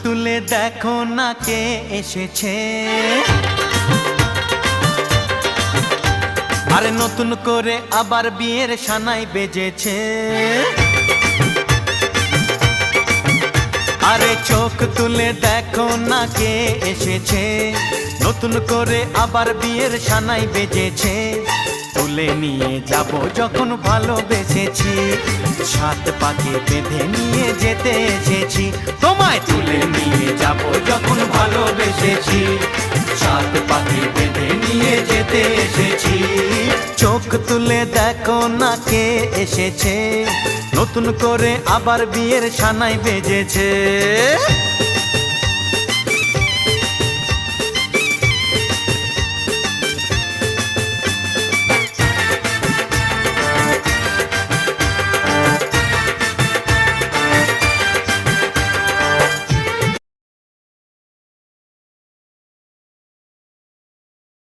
তুলে দেখো না কে এসেছে, আরে নতুন করে আবার বিয়ের সানাই বেজেছে। আরে চোখ তুলে দেখো না কে এসেছে, নতুন করে আবার বিয়ের সানাই বেজেছে। তুলে নিয়ে যাব যখন ভালোবেসেছি, সাত পাকে বেঁধে নিয়ে যেতে এসেছি। তোমায় তুলে নিয়ে যাব যখন ভালোবেসেছি, সাত পাকে বেঁধে নিয়ে যেতে এসেছি। চোখ তুলে দেখো না কে এসেছে, নতুন করে আবার বিয়ের সানাই বেজেছে।